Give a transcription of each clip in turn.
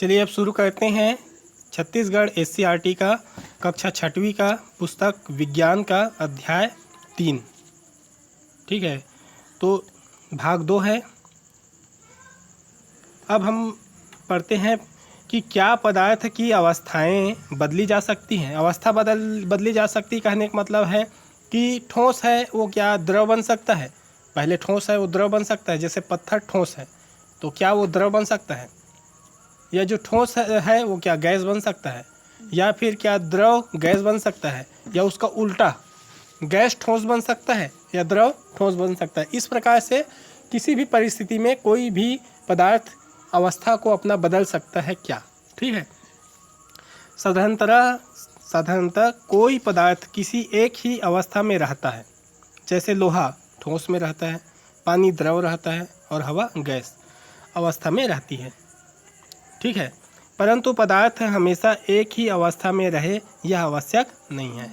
चलिए अब शुरू करते हैं छत्तीसगढ़ SCERT का कक्षा 6वीं का पुस्तक विज्ञान का अध्याय 3। ठीक है, तो भाग 2 है। अब हम पढ़ते हैं कि क्या पदार्थ की अवस्थाएं बदली जा सकती हैं। अवस्था बदली जा सकती कहने का मतलब है कि ठोस है वो क्या द्रव बन सकता है। पहले ठोस है वो द्रव बन सकता है, जैसे पत्थर ठोस है तो क्या वो द्रव बन सकता है, या जो ठोस है वो क्या गैस बन सकता है, या फिर क्या द्रव गैस बन सकता है, या उसका उल्टा गैस ठोस बन सकता है या द्रव ठोस बन सकता है। इस प्रकार से किसी भी परिस्थिति में कोई भी पदार्थ अवस्था को अपना बदल सकता है क्या। ठीक है, साधारणतः कोई पदार्थ किसी एक ही अवस्था में रहता है, जैसे लोहा ठोस में रहता है, पानी द्रव रहता है और हवा गैस अवस्था में रहती है। ठीक है, परंतु पदार्थ हमेशा एक ही अवस्था में रहे यह आवश्यक नहीं है।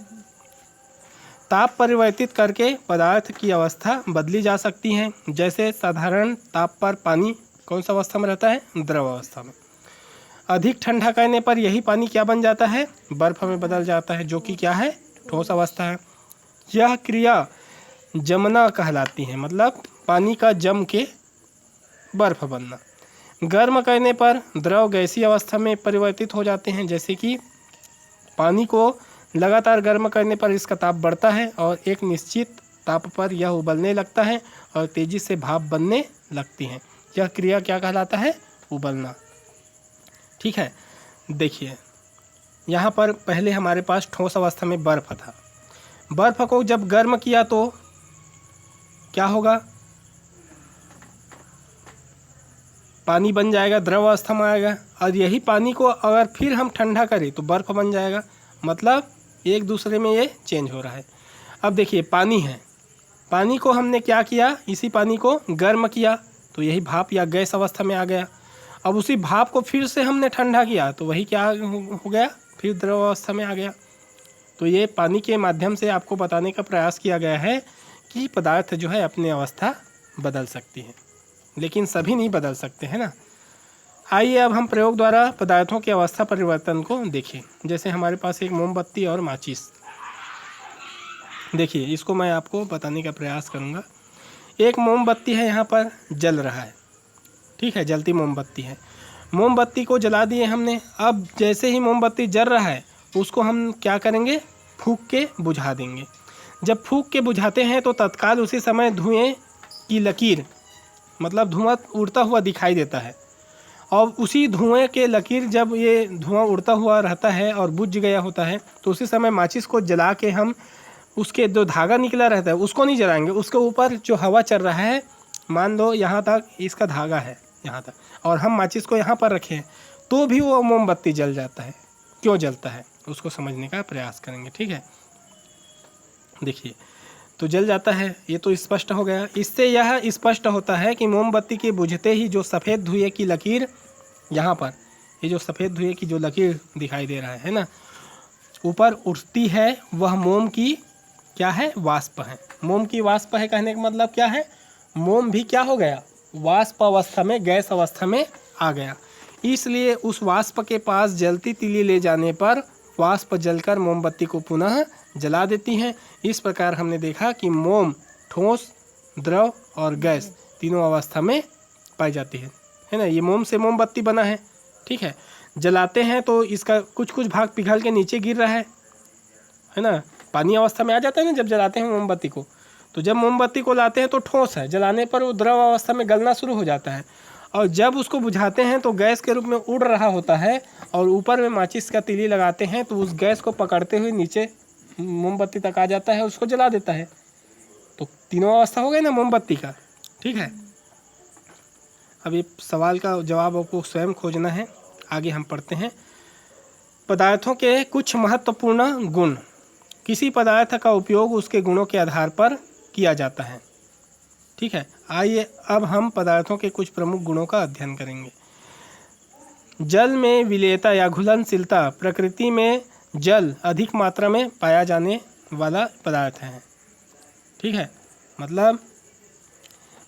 ताप परिवर्तित करके पदार्थ की अवस्था बदली जा सकती है, जैसे साधारण ताप पर पानी कौन सा अवस्था में रहता है, द्रव अवस्था में। अधिक ठंडा करने पर यही पानी क्या बन जाता है, बर्फ में बदल जाता है, जो कि क्या है, ठोस अवस्था है। यह क्रिया जमना कहलाती है, मतलब पानी का जम के बर्फ बनना। गर्म करने पर द्रव गैसीय अवस्था में परिवर्तित हो जाते हैं, जैसे कि पानी को लगातार गर्म करने पर इसका ताप बढ़ता है और एक निश्चित ताप पर यह उबलने लगता है और तेज़ी से भाप बनने लगती है। यह क्रिया क्या कहलाता है, उबलना। ठीक है, देखिए यहाँ पर पहले हमारे पास ठोस अवस्था में बर्फ था। बर्फ को जब गर्म किया तो क्या होगा, पानी बन जाएगा, द्रव अवस्था में आएगा। और यही पानी को अगर फिर हम ठंडा करें तो बर्फ बन जाएगा, मतलब एक दूसरे में ये चेंज हो रहा है। अब देखिए पानी है, पानी को हमने क्या किया, इसी पानी को गर्म किया तो यही भाप या गैस अवस्था में आ गया। अब उसी भाप को फिर से हमने ठंडा किया तो वही क्या हो गया, फिर द्रव अवस्था में आ गया। तो ये पानी के माध्यम से आपको बताने का प्रयास किया गया है कि पदार्थ जो है अपनी अवस्था बदल सकती है, लेकिन सभी नहीं बदल सकते हैं ना। आइए अब हम प्रयोग द्वारा पदार्थों की अवस्था परिवर्तन को देखें। जैसे हमारे पास एक मोमबत्ती और माचिस, देखिए इसको मैं आपको बताने का प्रयास करूँगा। एक मोमबत्ती है, यहाँ पर जल रहा है। ठीक है, जलती मोमबत्ती है, मोमबत्ती को जला दिए हमने। अब जैसे ही मोमबत्ती जल रहा है उसको हम क्या करेंगे, फूंक के बुझा देंगे। जब फूंक के बुझाते हैं तो तत्काल उसी समय धुएं की लकीर, मतलब धुआं उड़ता हुआ दिखाई देता है। और उसी धुएं के लकीर जब ये धुआं उड़ता हुआ रहता है और बुझ गया होता है तो उसी समय माचिस को जला के हम उसके जो धागा निकला रहता है उसको नहीं जलाएंगे, उसके ऊपर जो हवा चल रहा है, मान लो यहाँ तक इसका धागा है यहाँ तक, और हम माचिस को यहाँ पर रखें तो भी वो मोमबत्ती जल जाता है। क्यों जलता है उसको समझने का प्रयास करेंगे। ठीक है, देखिए तो जल जाता है, ये तो स्पष्ट हो गया। इससे यह स्पष्ट होता है कि मोमबत्ती के बुझते ही जो सफ़ेद धुएं की लकीर, यहाँ पर ये जो सफ़ेद धुएं की जो लकीर दिखाई दे रहा है ना, ऊपर उठती है, वह मोम की क्या है, वाष्प है। मोम की वाष्प है कहने का मतलब क्या है, मोम भी क्या हो गया, वाष्प अवस्था में, गैस अवस्था में आ गया। इसलिए उस वाष्प के पास जलती तीली ले जाने पर वाष्प जलकर मोमबत्ती को पुनः जला देती हैं। इस प्रकार हमने देखा कि मोम ठोस, द्रव और गैस तीनों अवस्था में पाई जाती है ना। ये मोम से मोमबत्ती बना है। ठीक है, जलाते हैं तो इसका कुछ कुछ भाग पिघल के नीचे गिर रहा है ना। पानी अवस्था में आ जाता है ना जब जलाते हैं मोमबत्ती को। तो जब मोमबत्ती को लाते हैं तो ठोस है, जलाने पर वो द्रव अवस्था में गलना शुरू हो जाता है, और जब उसको बुझाते हैं तो गैस के रूप में उड़ रहा होता है, और ऊपर में माचिस का तीली लगाते हैं तो उस गैस को पकड़ते हुए नीचे मोमबत्ती तक आ जाता है, उसको जला देता है। तो तीनों अवस्था हो गए ना मोमबत्ती का। ठीक है, अब ये सवाल का जवाब आपको स्वयं खोजना है। आगे हम पढ़ते हैं। पदार्थों के कुछ महत्वपूर्ण गुण। किसी पदार्थ का उपयोग उसके गुणों के आधार पर किया जाता है। ठीक है, आइए अब हम पदार्थों के कुछ प्रमुख गुणों का अध्ययन करेंगे। जल में विलेयता या घुलनशीलता। प्रकृति में जल अधिक मात्रा में पाया जाने वाला पदार्थ है। ठीक है, मतलब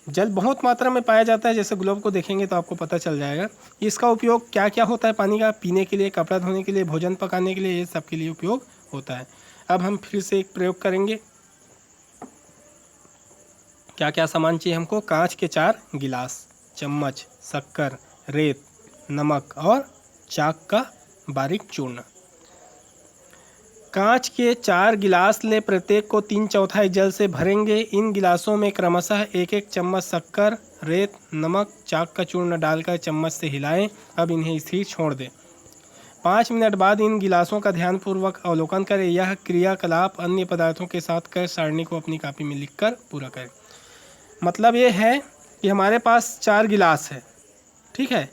जल बहुत मात्रा में पाया जाता है, जैसे ग्लोब को देखेंगे तो आपको पता चल जाएगा। इसका उपयोग क्या क्या होता है पानी का? पीने के लिए, कपड़ा धोने के लिए, भोजन पकाने के लिए, ये सब के लिए उपयोग होता है। अब हम फिर से एक प्रयोग करेंगे। क्या क्या सामान चाहिए हमको? कांच के 4 गिलास, चम्मच, शक्कर, रेत, नमक और चाक का बारीक चूर्ण। कांच के 4 गिलास ले, प्रत्येक को 3/4 जल से भरेंगे। इन गिलासों में क्रमशः 1-1 चम्मच शक्कर, रेत, नमक, चाक का चूर्ण डालकर चम्मच से हिलाएं। अब इन्हें स्थिर छोड़ दें। 5 मिनट बाद इन गिलासों का ध्यानपूर्वक अवलोकन करें। यह क्रियाकलाप अन्य पदार्थों के साथ कर सारणी को अपनी कॉपी में लिखकर पूरा करें। मतलब ये है कि हमारे पास 4 गिलास है, ठीक है,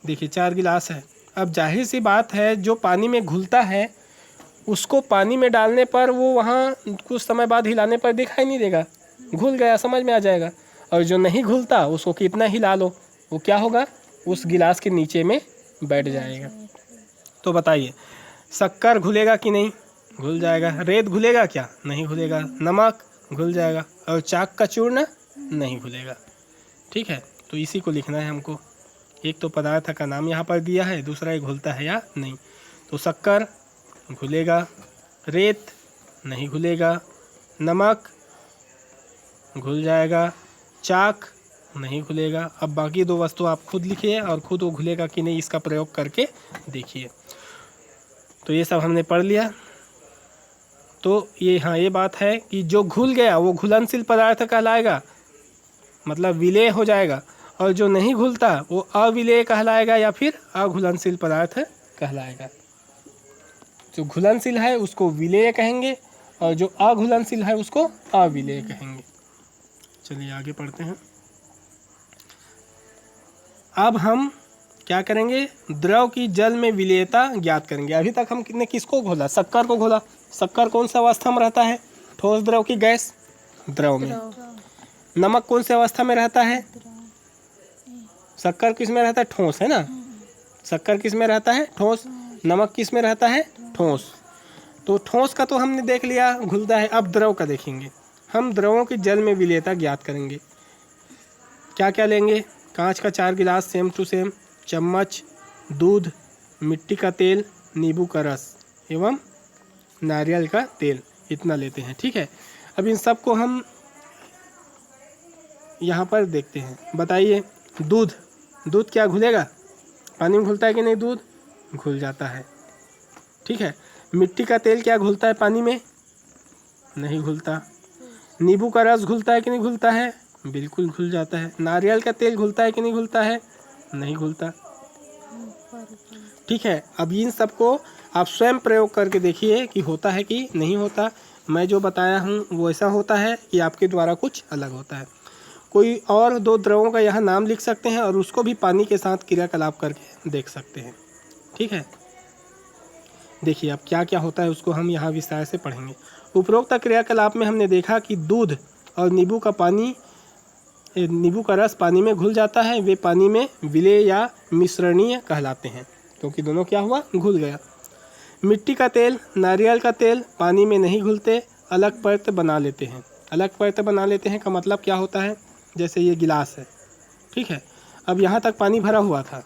देखिए 4 गिलास है। अब जाहिर सी बात है, जो पानी में घुलता है उसको पानी में डालने पर वो वहाँ कुछ समय बाद हिलाने पर दिखाई नहीं देगा, घुल गया, समझ में आ जाएगा। और जो नहीं घुलता उसको कितना हिला लो वो क्या होगा? उस गिलास के नीचे में बैठ जाएगा। तो बताइए, शक्कर घुलेगा कि नहीं? घुल जाएगा। रेत घुलेगा क्या? नहीं घुलेगा। नमक घुल जाएगा। और चाक का चूर्ण नहीं घुलेगा, ठीक है। तो इसी को लिखना है हमको। एक तो पदार्थ का नाम यहाँ पर दिया है, दूसरा ये घुलता है या नहीं। तो शक्कर घुलेगा, रेत नहीं घुलेगा, नमक घुल जाएगा, चाक नहीं घुलेगा। अब बाकी 2 वस्तु आप खुद लिखिए और खुद वो घुलेगा कि नहीं इसका प्रयोग करके देखिए। तो ये सब हमने पढ़ लिया। तो ये हाँ, ये बात है कि जो घुल गया वो घुलनशील पदार्थ कहलाएगा, मतलब विलेय हो जाएगा। और जो नहीं घुलता वो अविलेय कहलाएगा या फिर अघुलनशील पदार्थ कहलाएगा। जो घुलनशील है उसको विलेय कहेंगे और जो अघुलनशील है उसको अविलेय कहेंगे। चलिए आगे पढ़ते हैं। अब हम क्या करेंगे? द्रव की जल में विलेयता ज्ञात करेंगे। अभी तक हमने किसको घोला? शक्कर को घोला। शक्कर कौन सा अवस्था में रहता है? ठोस द्रव की गैस द्रव में। नमक कौन सी अवस्था में रहता है? शक्कर किस में रहता है? ठोस, है ना। शक्कर किस में रहता है? ठोस। नमक किस में रहता है? ठोस। तो ठोस का तो हमने देख लिया, घुलता है। अब द्रव का देखेंगे। हम द्रवों की जल में विलेयता ज्ञात करेंगे। क्या क्या लेंगे? कांच का 4 गिलास सेम टू सेम, चम्मच, दूध, मिट्टी का तेल, नींबू का रस एवं नारियल का तेल, इतना लेते हैं, ठीक है। अब इन सब को हम यहाँ पर देखते हैं। बताइए, दूध क्या घुलेगा? पानी में घुलता है कि नहीं? दूध घुल जाता है, ठीक है। मिट्टी का तेल क्या घुलता है पानी में? नहीं घुलता। नींबू का रस घुलता है कि नहीं घुलता है? बिल्कुल घुल जाता है। नारियल का तेल घुलता है कि नहीं घुलता है? नहीं घुलता, ठीक है। अब इन सब को आप स्वयं प्रयोग करके देखिए कि होता है कि नहीं होता। मैं जो बताया हूँ वो ऐसा होता है कि आपके द्वारा कुछ अलग होता है। कोई और 2 द्रवों का यहाँ नाम लिख सकते हैं और उसको भी पानी के साथ क्रियाकलाप करके देख सकते हैं, ठीक है। देखिए अब क्या क्या होता है उसको हम यहाँ विस्तार से पढ़ेंगे। उपरोक्त क्रियाकलाप में हमने देखा कि दूध और नींबू का रस पानी में घुल जाता है। वे पानी में विलेय या मिश्रणीय कहलाते हैं क्योंकि दोनों क्या हुआ? घुल गया। मिट्टी का तेल, नारियल का तेल पानी में नहीं घुलते, अलग परत बना लेते हैं। अलग परत बना लेते हैं का मतलब क्या होता है? जैसे ये गिलास है, ठीक है। अब यहाँ तक पानी भरा हुआ था,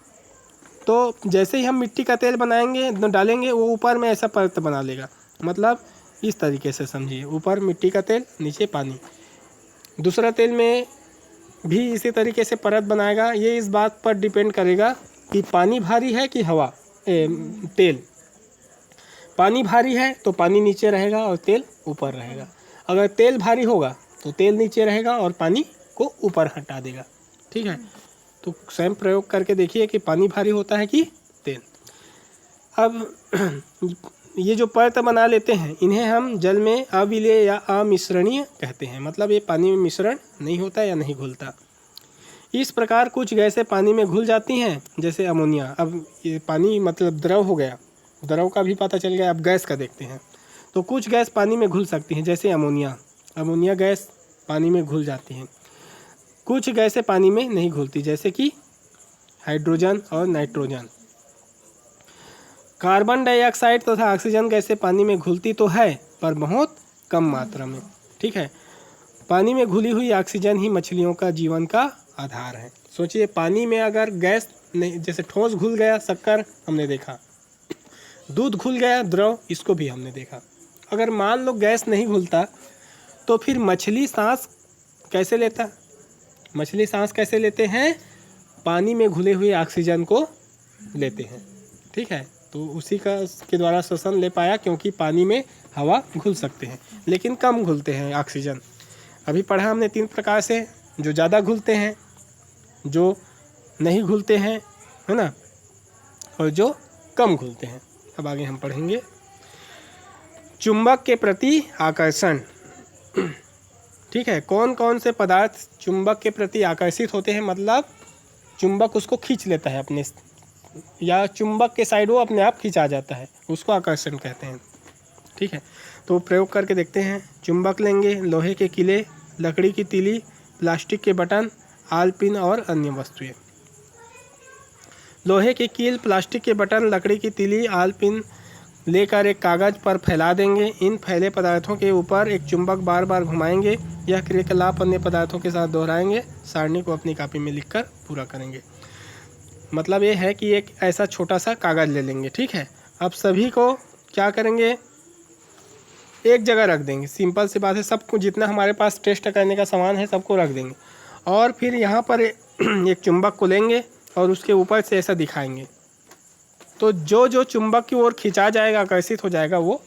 तो जैसे ही हम मिट्टी का तेल बनाएंगे डालेंगे वो ऊपर में ऐसा परत बना लेगा। मतलब इस तरीके से समझिए, ऊपर मिट्टी का तेल, नीचे पानी। दूसरा तेल में भी इसी तरीके से परत बनाएगा। ये इस बात पर डिपेंड करेगा कि पानी भारी है कि तेल। पानी भारी है तो पानी नीचे रहेगा और तेल ऊपर रहेगा। अगर तेल भारी होगा तो तेल नीचे रहेगा और पानी को ऊपर हटा देगा, ठीक है। तो स्वयं प्रयोग करके देखिए कि पानी भारी होता है कि तेल। अब ये जो परत बना लेते हैं इन्हें हम जल में अविलेय या अमिश्रणीय कहते हैं। मतलब ये पानी में मिश्रण नहीं होता या नहीं घुलता। इस प्रकार कुछ गैसें पानी में घुल जाती हैं, जैसे अमोनिया। अब ये पानी मतलब द्रव हो गया, द्रव का भी पता चल गया। अब गैस का देखते हैं। तो कुछ गैस पानी में घुल सकती हैं, जैसे अमोनिया गैस पानी में घुल जाती हैं। कुछ गैसें पानी में नहीं घुलती, जैसे कि हाइड्रोजन और नाइट्रोजन। कार्बन डाइऑक्साइड तथा ऑक्सीजन गैसें पानी में घुलती तो है पर बहुत कम मात्रा में, ठीक है। पानी में घुली हुई ऑक्सीजन ही मछलियों का जीवन का आधार है। सोचिए, पानी में अगर गैस नहीं, जैसे ठोस घुल गया, शक्कर हमने देखा, दूध घुल गया द्रव, इसको भी हमने देखा। अगर मान लो गैस नहीं घुलता तो फिर मछली सांस कैसे लेता? मछली सांस कैसे लेते हैं? पानी में घुले हुए ऑक्सीजन को लेते हैं। ठीक है, तो उसी का के द्वारा श्वसन ले पाया, क्योंकि पानी में हवा घुल सकते हैं लेकिन कम घुलते हैं ऑक्सीजन। अभी पढ़ा हमने 3 प्रकार से, जो ज़्यादा घुलते हैं, जो नहीं घुलते हैं, है ना, और जो कम घुलते हैं। अब आगे हम पढ़ेंगे चुंबक के प्रति आकर्षण। ठीक है, कौन कौन से पदार्थ चुंबक के प्रति आकर्षित होते हैं, मतलब चुंबक उसको खींच लेता है अपने, या चुंबक के साइड वो अपने आप खींचा जाता है, उसको आकर्षण कहते हैं। ठीक है, तो प्रयोग करके देखते हैं। चुंबक लेंगे, लोहे के किले, लकड़ी की तीली, प्लास्टिक के बटन, आल पिन और अन्य वस्तुएं। लोहे की कील, प्लास्टिक के बटन, लकड़ी की तीली, आल पिन लेकर एक कागज़ पर फैला देंगे। इन फैले पदार्थों के ऊपर एक चुंबक बार बार घुमाएंगे। यह क्रियाकलाप अन्य पदार्थों के साथ दोहराएंगे। सारणी को अपनी कॉपी में लिखकर पूरा करेंगे। मतलब ये है कि एक ऐसा छोटा सा कागज़ ले लेंगे। ठीक है, अब सभी को क्या करेंगे, एक जगह रख देंगे। सिंपल सी बात है, सबको जितना हमारे पास टेस्ट करने का सामान है सबको रख देंगे, और फिर यहाँ पर एक चुंबक को लेंगे और उसके ऊपर से ऐसा दिखाएंगे। तो जो जो चुंबक की ओर खिंचा जाएगा, आकर्षित हो जाएगा, वो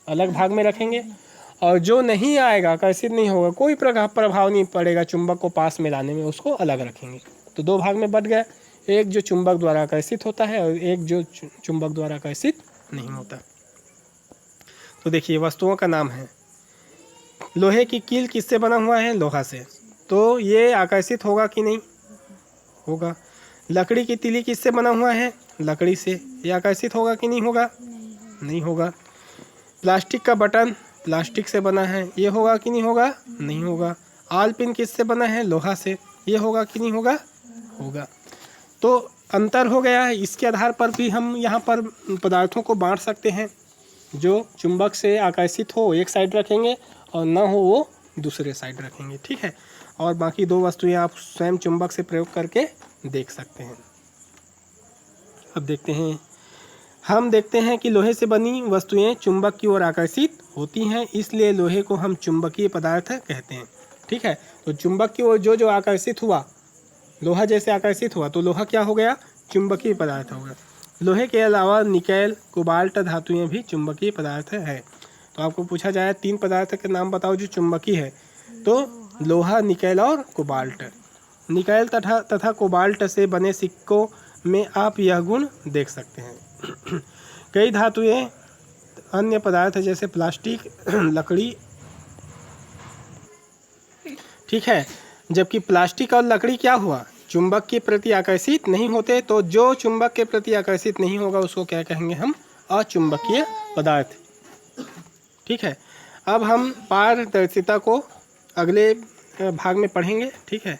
अलग भाग में रखेंगे, और जो नहीं आएगा, आकर्षित नहीं होगा, कोई प्रभाव नहीं पड़ेगा चुंबक को पास में लाने में, उसको अलग रखेंगे। तो 2 भाग में बट गया, एक जो चुंबक द्वारा आकर्षित होता है और एक जो चुंबक द्वारा आकर्षित नहीं होता। तो देखिए, वस्तुओं का नाम है। लोहे की कील किससे बना हुआ है? लोहा से, तो ये आकर्षित होगा कि नहीं? होगा। लकड़ी की तीली किससे बना हुआ है? लकड़ी से, ये आकर्षित होगा कि नहीं होगा? नहीं होगा। प्लास्टिक का बटन प्लास्टिक से बना है, ये होगा कि नहीं होगा? नहीं होगा। आल पिन किससे बना है? लोहा से, ये होगा कि नहीं होगा? होगा। तो अंतर हो गया है। इसके आधार पर भी हम यहाँ पर पदार्थों को बांट सकते हैं। जो चुंबक से आकर्षित हो एक साइड रखेंगे, और ना हो वो दूसरे साइड रखेंगे। ठीक है, और बाकी 2 वस्तुएं आप स्वयं चुंबक से प्रयोग करके देख सकते हैं। अब देखते हैं, हम देखते हैं कि लोहे से बनी वस्तुएं चुंबक की ओर आकर्षित होती हैं, इसलिए लोहे को हम चुंबकीय पदार्थ कहते हैं। ठीक है, तो चुंबक की ओर जो जो आकर्षित हुआ, लोहा जैसे आकर्षित हुआ, तो लोहा क्या हो गया? चुंबकीय पदार्थ हो गया। लोहे के अलावा निकेल, कोबाल्ट धातुएं भी चुंबकीय पदार्थ है। तो आपको पूछा जाए 3 पदार्थ के नाम बताओ जो चुंबकीय है, तो लोहा, निकेल और कोबाल्ट। निकेल तथा कोबाल्ट से बने सिक्कों में आप यह गुण देख सकते हैं। कई धातुएं अन्य पदार्थ जैसे प्लास्टिक, लकड़ी, ठीक है, जबकि प्लास्टिक और लकड़ी क्या हुआ? चुंबक के प्रति आकर्षित नहीं होते। तो जो चुंबक के प्रति आकर्षित नहीं होगा उसको क्या कहेंगे हम? अचुंबकीय पदार्थ। ठीक है, अब हम पारदर्शिता को अगले भाग में पढ़ेंगे। ठीक है।